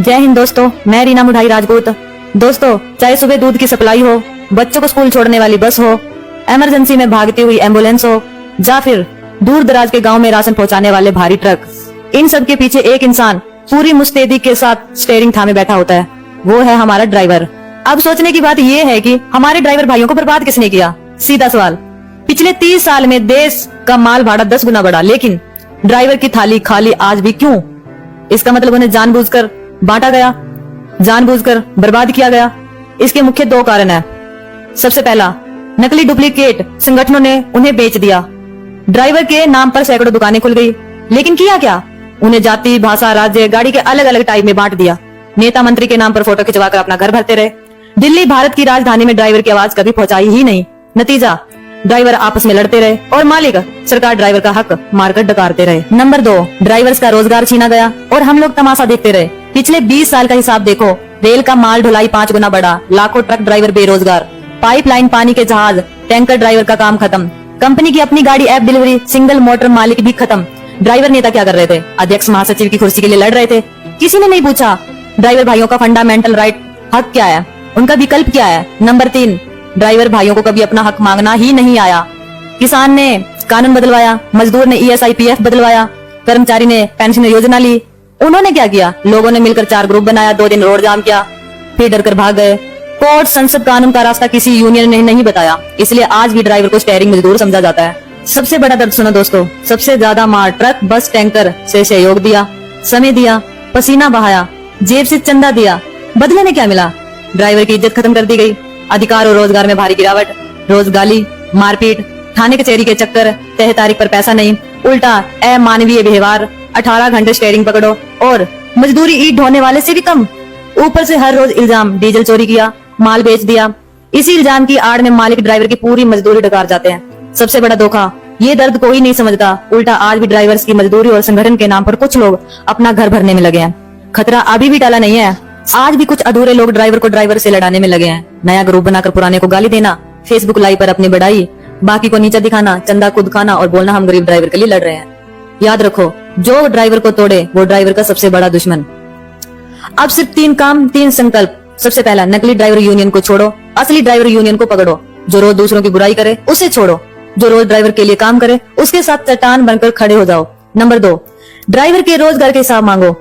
जय हिंद दोस्तों, मैं रीना मुढ़ाई राजपूत। दोस्तों, चाहे सुबह दूध की सप्लाई हो, बच्चों को स्कूल छोड़ने वाली बस हो, इमरजेंसी में भागती हुई एम्बुलेंस हो, या फिर दूर दराज के गांव में राशन पहुंचाने वाले भारी ट्रक, इन सब के पीछे एक इंसान पूरी मुस्तैदी के साथ स्टीयरिंग थामे बैठा होता है। वो है हमारा ड्राइवर। अब सोचने की बात ये है कि हमारे ड्राइवर भाइयों को बर्बाद किसने किया? सीधा सवाल। पिछले 30 साल में देश का माल भाड़ा 10 गुना बढ़ा, लेकिन ड्राइवर की थाली खाली आज भी क्यों? इसका मतलब उन्हें जानबूझकर बांटा गया, जानबूझकर बर्बाद किया गया। इसके मुख्य 2 कारण है। सबसे पहला, नकली डुप्लीकेट संगठनों ने उन्हें बेच दिया। ड्राइवर के नाम पर सैकड़ों दुकानें खुल गई, लेकिन किया क्या? उन्हें जाति, भाषा, राज्य, गाड़ी के अलग अलग टाइप में बांट दिया। नेता मंत्री के नाम पर फोटो खिंचवाकर अपना घर भरते रहे। दिल्ली भारत की राजधानी में ड्राइवर की आवाज कभी पहुंचाई ही नहीं। नतीजा, ड्राइवर आपस में लड़ते रहे और मालिक सरकार ड्राइवर का हक मारकर डकारते रहे। नंबर 2, ड्राइवर्स का रोजगार छीना गया और हम लोग तमाशा देखते रहे। पिछले 20 साल का हिसाब देखो, रेल का माल ढुलाई 5 गुना बढ़ा, लाखों ट्रक ड्राइवर बेरोजगार, पाइपलाइन, पानी के जहाज, टैंकर ड्राइवर का काम खत्म, कंपनी की अपनी गाड़ी ऐप डिलीवरी, सिंगल मोटर मालिक भी खत्म। ड्राइवर नेता क्या कर रहे थे? अध्यक्ष महासचिव की कुर्सी के लिए लड़ रहे थे। किसी ने नहीं पूछा ड्राइवर भाइयों का फंडामेंटल राइट हक क्या है, उनका विकल्प क्या है। नंबर 3, ड्राइवर भाइयों को कभी अपना हक मांगना ही नहीं आया। किसान ने कानून बदलवाया, मजदूर ने ESI PF बदलवाया, कर्मचारी ने पेंशन योजना ली। उन्होंने क्या किया? लोगों ने मिलकर 4 ग्रुप बनाया, 2 दिन रोड जाम किया, फिर डर कर भाग गए। कोर्ट, संसद, कानून का रास्ता किसी यूनियन ने नहीं बताया, इसलिए आज भी ड्राइवर को स्टीयरिंग मजदूर समझा जाता है। सबसे बड़ा दर्द सुनो दोस्तों, सबसे ज्यादा मार ट्रक, बस, टैंकर से सहयोग दिया, समय दिया, पसीना बहाया, जेब से चंदा दिया, बदले में क्या मिला? ड्राइवर की इज्जत खत्म कर दी गई, अधिकार और रोजगार में भारी गिरावट, रोज गाली, मारपीट, थाने कचहरी के चक्कर, तय तारीख पर पैसा नहीं, उल्टा अमानवीय व्यवहार, 18 घंटे स्टीयरिंग पकड़ो और मजदूरी ईंट ढोने वाले से भी कम। ऊपर से हर रोज इल्जाम, डीजल चोरी किया, माल बेच दिया। इसी इल्जाम की आड़ में मालिक ड्राइवर की पूरी मजदूरी डकार जाते हैं। सबसे बड़ा धोखा, ये दर्द कोई नहीं समझता, उल्टा आज भी ड्राइवर्स की मजदूरी और संगठन के नाम पर कुछ लोग अपना घर भरने में लगे हैं। खतरा अभी भी टाला नहीं है, आज भी कुछ अधूरे लोग ड्राइवर को ड्राइवर से लड़ाने में लगे हैं। नया ग्रुप बनाकर पुराने को गाली देना, फेसबुक लाइव पर अपनी बढ़ाई, बाकी को नीचा दिखाना, चंदा खुद खाना और बोलना हम गरीब ड्राइवर के लिए लड़ रहे हैं। याद रखो, जो ड्राइवर को तोड़े वो ड्राइवर का सबसे बड़ा दुश्मन। अब सिर्फ 3 काम, 3 संकल्प। सबसे पहला, नकली ड्राइवर यूनियन को छोड़ो, असली ड्राइवर यूनियन को पकड़ो। जो रोज दूसरों की बुराई करे उसे छोड़ो, जो रोज ड्राइवर के लिए काम करे उसके साथ चट्टान बनकर खड़े हो जाओ। नंबर 2, ड्राइवर के रोजगार के हिसाब मांगो।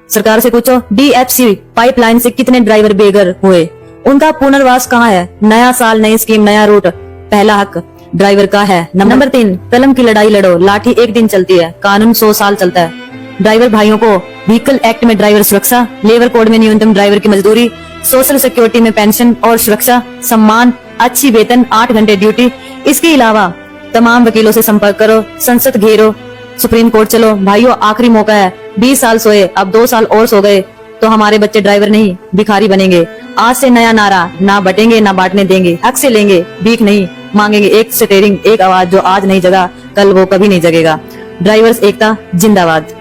सरकार से पूछो, DFC पाइपलाइन से कितने ड्राइवर बेघर हुए, उनका पुनर्वास कहाँ है? नया साल, नई स्कीम, नया रूट, पहला हक ड्राइवर का है। नंबर 3, कलम की लड़ाई लड़ो, लाठी एक दिन चलती है, कानून 100 साल चलता है। ड्राइवर भाइयों को व्हीकल एक्ट में ड्राइवर सुरक्षा, लेबर कोड में न्यूनतम ड्राइवर की मजदूरी, सोशल सिक्योरिटी में पेंशन और सुरक्षा, सम्मान, अच्छी वेतन, 8 घंटे ड्यूटी। इसके अलावा तमाम वकीलों से संपर्क करो, संसद घेरो, सुप्रीम कोर्ट चलो। भाइयों, आखिरी मौका है। 20 साल सोए, अब 2 साल और सो गए तो हमारे बच्चे ड्राइवर नहीं भिखारी बनेंगे। आज से नया नारा, ना बटेंगे ना बांटने देंगे, हक से लेंगे, भीख नहीं मांगेंगे। एक स्टीयरिंग, एक आवाज, जो आज नहीं जगा कल वो कभी नहीं जगेगा। ड्राइवर्स एकता जिंदाबाद।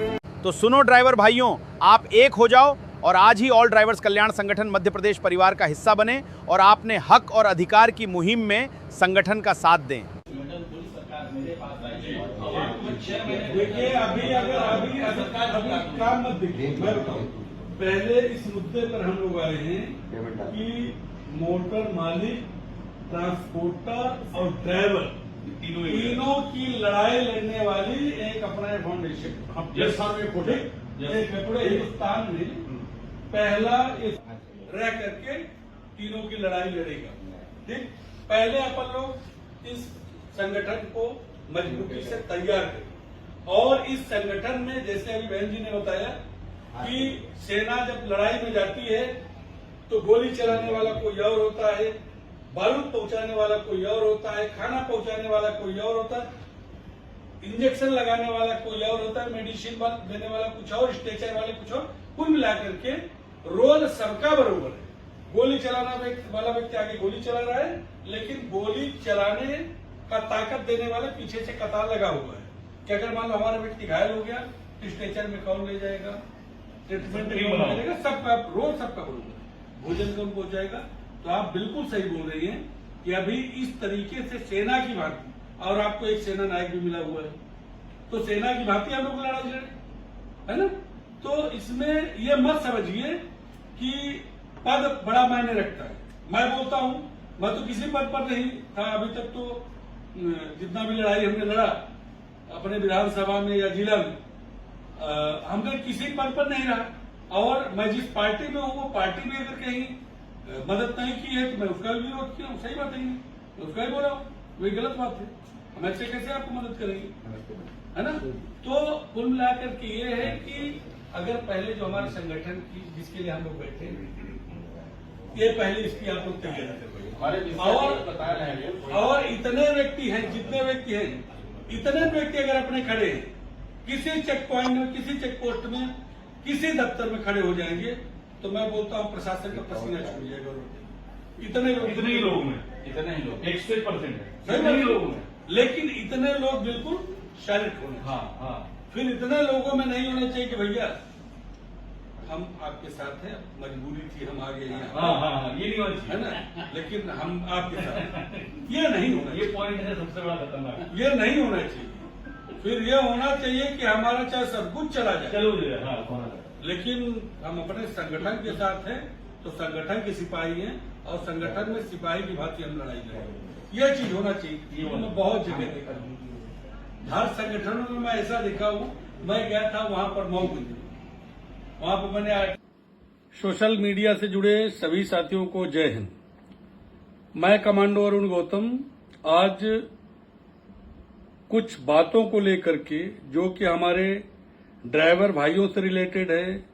तो सुनो ड्राइवर भाइयों, आप एक हो जाओ और आज ही ऑल ड्राइवर्स कल्याण संगठन मध्य प्रदेश परिवार का हिस्सा बने और आपने हक और अधिकार की मुहिम में संगठन का साथ दें। देखिए, अभी काम मत देखिए, मैं बताऊं, पहले इस मुद्दे पर हम लोग आए हैं कि मोटर मालिक, ट्रांसपोर्टर और ड्राइवर तीनों की लड़ाई लड़ने वाली एक अपना फाउंडेशन पूरे हिंदुस्तान में पहला रह करके तीनों की लड़ाई लड़ेगा। ठीक, पहले अपन लोग इस संगठन को मजबूती से तैयार करें और इस संगठन में, जैसे अभी बहन जी ने बताया कि सेना जब लड़ाई में जाती है तो गोली चलाने वाला कोई और होता है, बारूद पहुंचाने वाला कोई और होता है, खाना पहुंचाने वाला कोई और होता है, इंजेक्शन लगाने वाला कोई और होता है, मेडिसिन देने वाला कुछ और, स्ट्रेचर वाले कुछ और। कुल मिलाकर के रोल सबका बरोबर है। गोली चलाना वाला व्यक्ति आगे गोली चला रहा है, लेकिन गोली चलाने का ताकत देने वाला पीछे से कतार लगा हुआ है कि अगर मान लो हमारा व्यक्ति घायल हो गया तो स्ट्रेचर में कौन ले जाएगा, ट्रीटमेंट मिलेगा, सबका रोल सबका बरोबर है, भोजन कम पहुंचाएगा। तो आप बिल्कुल सही बोल रही हैं कि अभी इस तरीके से सेना की भांति, और आपको एक सेना नायक भी मिला हुआ है, तो सेना की भांति हम लोग लड़ाई लड़े, है ना। तो इसमें ये मत समझिए कि पद बड़ा मायने रखता है। मैं बोलता हूं, मैं तो किसी पद पर नहीं था अभी तक, तो जितना भी लड़ाई हमने लड़ा अपने विधानसभा में या जिला में, हमने किसी पद पर नहीं रहा। और मैं जिस पार्टी में हूं वो पार्टी में अगर कहीं मदद नहीं की है तो मैं उसका भी विरोध किया हूं। सही बात है, मैं उसका ही बोला हूं, वही गलत बात है। हम ऐसे कैसे आपको मदद करेंगे, है ना। तो कुल मिलाकर के ये है कि अगर पहले जो हमारे संगठन की जिसके लिए हम लोग बैठे, ये पहले इसकी आप लोग तैयारी करें। और इतने व्यक्ति हैं, जितने व्यक्ति हैं, इतने व्यक्ति अगर अपने खड़े हैं, किसी चेक पॉइंट में, किसी चेक पोस्ट में, किसी दफ्तर में खड़े हो जाएंगे, तो मैं बोलता हूं प्रशासन का पसीना छूट जाएगा। इतने ही लोग हैं, 100% है, लेकिन इतने लोग बिल्कुल शारीरिक होने। हाँ, फिर इतने लोगों में नहीं होना चाहिए कि भैया हम आपके साथ हैं, मजबूरी थी हम आ गए यहाँ। ये नहीं होना चाहिए, है ना। लेकिन हम आपके साथ, ये नहीं होना, ये पॉइंट है सबसे बड़ा खतरनाक, ये नहीं होना चाहिए। फिर ये होना चाहिए कि हमारा चाहे सब कुछ चला जाए, लेकिन हम अपने संगठन के साथ हैं, तो संगठन के सिपाही हैं और संगठन में सिपाही की भांति हम लड़ाई लड़ेंगे। ये चीज होना चाहिए। ये मैं बहुत जगह देखा हूँ, हर संगठनों में मैं ऐसा देखा हूँ। मैं गया था वहां पर मऊ में, वहां पर मैंने सोशल मीडिया से जुड़े सभी साथियों को जय हिंद। मैं कमांडो अरुण गौतम आज कुछ बातों को लेकर के, जो कि हमारे ड्राइवर भाइयों से रिलेटेड है,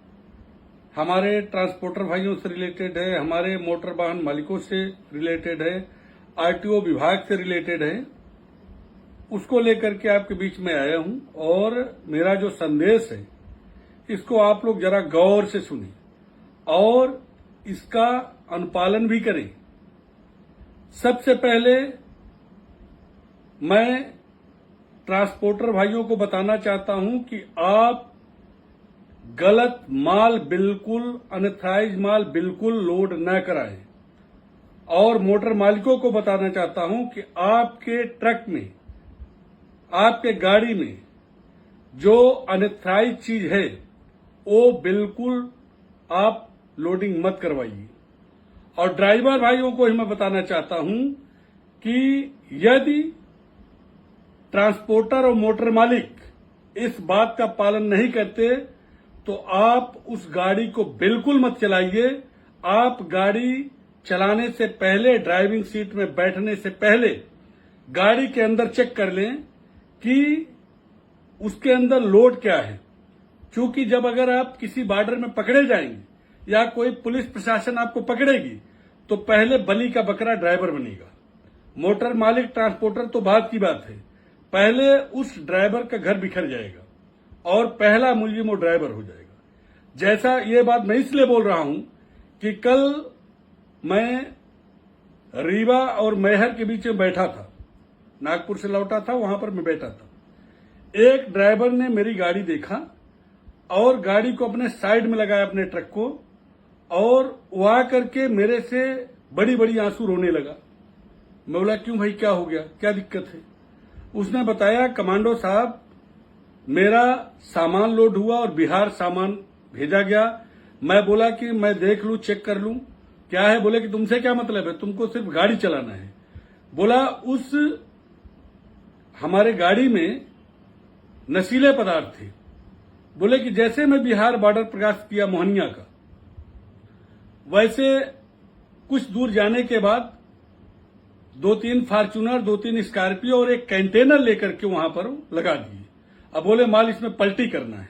हमारे ट्रांसपोर्टर भाइयों से रिलेटेड है, हमारे मोटर वाहन मालिकों से रिलेटेड है, आरटीओ विभाग से रिलेटेड है, उसको लेकर के आपके बीच में आया हूं। और मेरा जो संदेश है इसको आप लोग जरा गौर से सुनिए और इसका अनुपालन भी करें। सबसे पहले मैं ट्रांसपोर्टर भाइयों को बताना चाहता हूं कि आप गलत माल बिल्कुल, अनऑथराइज्ड माल बिल्कुल लोड न कराएं। और मोटर मालिकों को बताना चाहता हूं कि आपके ट्रक में, आपके गाड़ी में जो अनऑथराइज्ड चीज है वो बिल्कुल आप लोडिंग मत करवाइए। और ड्राइवर भाइयों को ही मैं बताना चाहता हूं कि यदि ट्रांसपोर्टर और मोटर मालिक इस बात का पालन नहीं करते तो आप उस गाड़ी को बिल्कुल मत चलाइए। आप गाड़ी चलाने से पहले, ड्राइविंग सीट में बैठने से पहले गाड़ी के अंदर चेक कर लें कि उसके अंदर लोड क्या है। क्योंकि जब अगर आप किसी बॉर्डर में पकड़े जाएंगे या कोई पुलिस प्रशासन आपको पकड़ेगी तो पहले बलि का बकरा ड्राइवर बनेगा। मोटर मालिक, ट्रांसपोर्टर तो बात की बात है, पहले उस ड्राइवर का घर बिखर जाएगा और पहला मुलजिम वो ड्राइवर हो जाएगा। जैसा ये बात मैं इसलिए बोल रहा हूं कि कल मैं रीवा और मैहर के बीच में बैठा था, नागपुर से लौटा था, वहां पर मैं बैठा था। एक ड्राइवर ने मेरी गाड़ी देखा और गाड़ी को अपने साइड में लगाया, अपने ट्रक को, और वो आकर के मेरे से बड़ी बड़ी आंसू रोने लगा। मैं बोला क्यों भाई, क्या हो गया, क्या दिक्कत है? उसने बताया कमांडो साहब, मेरा सामान लोड हुआ और बिहार सामान भेजा गया। मैं बोला कि मैं देख लूं, चेक कर लूं क्या है। बोले कि तुमसे क्या मतलब है, तुमको सिर्फ गाड़ी चलाना है। बोला उस हमारे गाड़ी में नशीले पदार्थ थे। बोले कि जैसे मैं बिहार बॉर्डर क्रॉस किया मोहनिया का, वैसे कुछ दूर जाने के बाद 2-3 फॉर्च्यूनर, 2-3 स्कॉर्पियो और एक कंटेनर लेकर के वहां पर लगा दिए। अब बोले माल इसमें पलटी करना है।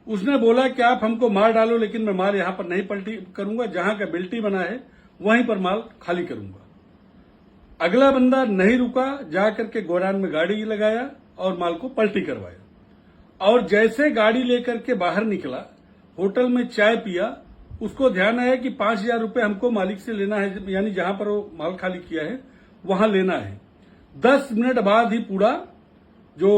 उसने बोला कि आप हमको मार डालो, लेकिन मैं माल यहां पर नहीं पलटी करूंगा, जहां का बिल्टी बना है वहीं पर माल खाली करूंगा। अगला बंदा नहीं रुका, जाकर के गोडाउन में गाड़ी लगाया और माल को पलटी करवाया। और जैसे गाड़ी लेकर के बाहर निकला, होटल में चाय पिया, उसको ध्यान आया कि 5,000 रुपये हमको मालिक से लेना है, यानी जहां पर वो माल खाली किया है वहां लेना है। 10 मिनट बाद ही पूरा जो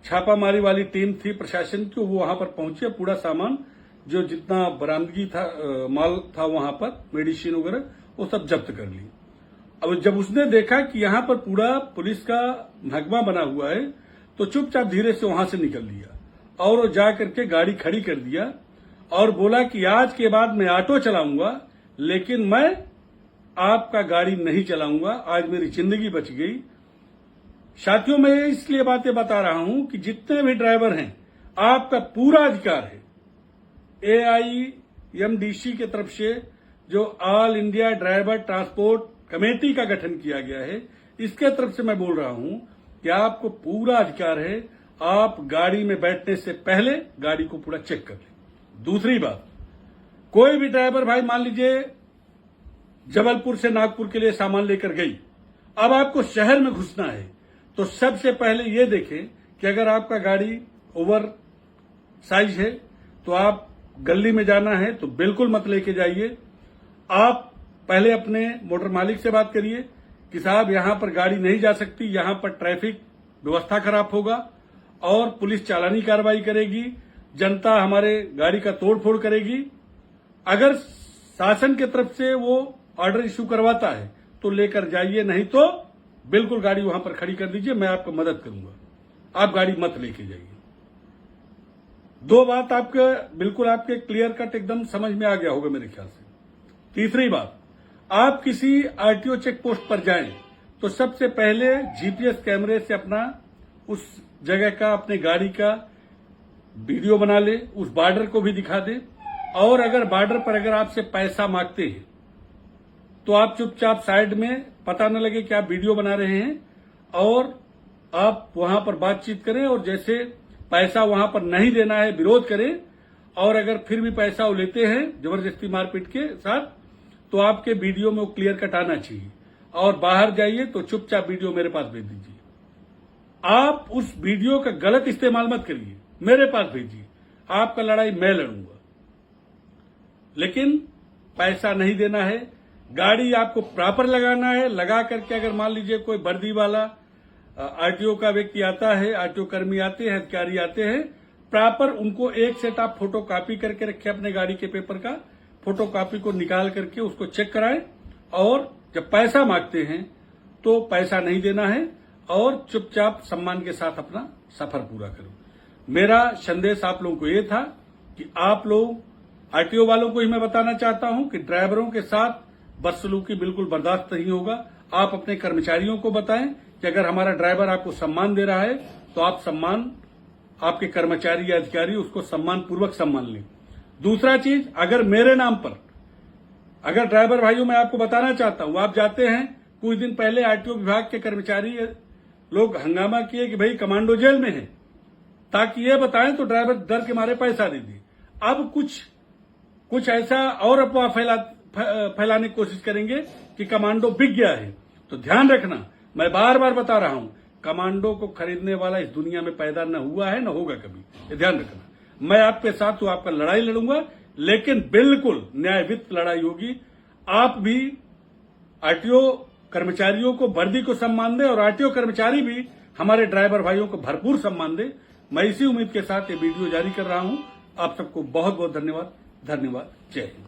छापामारी वाली टीम थी प्रशासन की, वो वहां पर पहुंचे। पूरा सामान जो जितना बरामदगी था, माल था वहां पर, मेडिसिन वगैरह, वो सब जब्त कर ली। अब जब उसने देखा कि यहां पर पूरा पुलिस का महकमा बना हुआ है तो चुपचाप धीरे से वहां से निकल लिया और वो जा करके गाड़ी खड़ी कर दिया और बोला कि आज के बाद मैं ऑटो चलाऊंगा, लेकिन मैं आपका गाड़ी नहीं चलाऊंगा। आज मेरी जिंदगी बच गई। साथियों, मैं इसलिए बातें बता रहा हूं कि जितने भी ड्राइवर हैं, आपका पूरा अधिकार है। AIMDC की तरफ से जो all India driver transport committee का गठन किया गया है, इसके तरफ से मैं बोल रहा हूं कि आपको पूरा अधिकार है, आप गाड़ी में बैठने से पहले गाड़ी को पूरा चेक कर लें। दूसरी बात, कोई भी ड्राइवर भाई मान लीजिए जबलपुर से नागपुर के लिए सामान लेकर गई, अब आपको शहर में घुसना है, तो सबसे पहले ये देखें कि अगर आपका गाड़ी ओवर साइज है तो आप गली में जाना है तो बिल्कुल मत लेके जाइए। आप पहले अपने मोटर मालिक से बात करिए कि साहब यहां पर गाड़ी नहीं जा सकती, यहां पर ट्रैफिक व्यवस्था खराब होगा और पुलिस चालानी कार्रवाई करेगी, जनता हमारे गाड़ी का तोड़फोड़ करेगी। अगर शासन की तरफ से वो ऑर्डर इश्यू करवाता है तो लेकर जाइए, नहीं तो बिल्कुल गाड़ी वहां पर खड़ी कर दीजिए, मैं आपको मदद करूंगा। आप गाड़ी मत लेके जाइए। दो बात आपके बिल्कुल आपके क्लियर कट एकदम समझ में आ गया होगा मेरे ख्याल से। तीसरी बात, आप किसी आरटीओ चेक पोस्ट पर जाएं तो सबसे पहले जीपीएस कैमरे से अपना उस जगह का, अपने गाड़ी का वीडियो बना ले, उस बॉर्डर को भी दिखा दे। और अगर बॉर्डर पर अगर आपसे पैसा मांगते हैं तो आप चुपचाप साइड में, पता न लगे कि आप वीडियो बना रहे हैं, और आप वहां पर बातचीत करें और जैसे पैसा वहां पर नहीं देना है विरोध करें। और अगर फिर भी पैसा वो लेते हैं जबरदस्ती मारपीट के साथ, तो आपके वीडियो में वो क्लियर कट आना चाहिए। और बाहर जाइए तो चुपचाप वीडियो मेरे पास भेज दीजिए। आप उस वीडियो का गलत इस्तेमाल मत करिए, मेरे पास भेजिए। आपका लड़ाई मैं लड़ूंगा, लेकिन पैसा नहीं देना है। गाड़ी आपको प्रॉपर लगाना है। लगा करके अगर मान लीजिए कोई वर्दी वाला आरटीओ का व्यक्ति आता है, आरटीओ कर्मी आते हैं, अधिकारी आते हैं, प्रॉपर उनको एक सेट आप फोटो कॉपी करके रखें, अपने गाड़ी के पेपर का फोटो कॉपी को निकाल करके उसको चेक कराएं। और जब पैसा मांगते हैं तो पैसा नहीं देना है और चुपचाप सम्मान के साथ अपना सफर पूरा करो। मेरा संदेश आप लोगों को ये था कि आप लोग, आरटीओ वालों को ही मैं बताना चाहता हूं कि ड्राइवरों के साथ बदसलूकी बिल्कुल बर्दाश्त नहीं होगा। आप अपने कर्मचारियों को बताएं कि अगर हमारा ड्राइवर आपको सम्मान दे रहा है तो आप सम्मान, आपके कर्मचारी या अधिकारी उसको सम्मान पूर्वक सम्मान लें। दूसरा चीज, अगर मेरे नाम पर, अगर ड्राइवर भाइयों मैं आपको बताना चाहता हूं, आप जाते हैं, कुछ दिन पहले आरटीओ विभाग के कर्मचारी लोग हंगामा किए कि भाई कमांडो जेल में है, ताकि ये बताएं तो ड्राइवर डर के मारे पैसा दे दिए। अब कुछ ऐसा और अफवाह फैलाने की कोशिश करेंगे कि कमांडो बिक गया है। तो ध्यान रखना, मैं बार बार बता रहा हूं, कमांडो को खरीदने वाला इस दुनिया में पैदा न हुआ है, न होगा कभी। ये ध्यान रखना। मैं आपके साथ हूं, आपका लड़ाई लड़ूंगा, लेकिन बिल्कुल न्याययुक्त लड़ाई होगी। आप भी आरटीओ कर्मचारियों को, वर्दी को सम्मान दें और आरटीओ कर्मचारी भी हमारे ड्राइवर भाइयों को भरपूर सम्मान दें। मैं इसी उम्मीद के साथ ये वीडियो जारी कर रहा हूं। आप सबको बहुत बहुत धन्यवाद। धन्यवाद। जय हिंद।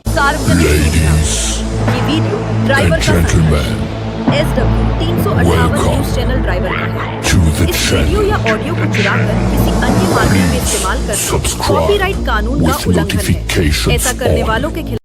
सार्वजनिक सूचना, ये वीडियो ड्राइवर का SW 358 न्यूज चैनल ड्राइवर का है। इस वीडियो या ऑडियो को चुराकर किसी अन्य माध्यम में इस्तेमाल करना कॉपीराइट कानून का उल्लंघन है। ऐसा करने वालों के खिलाफ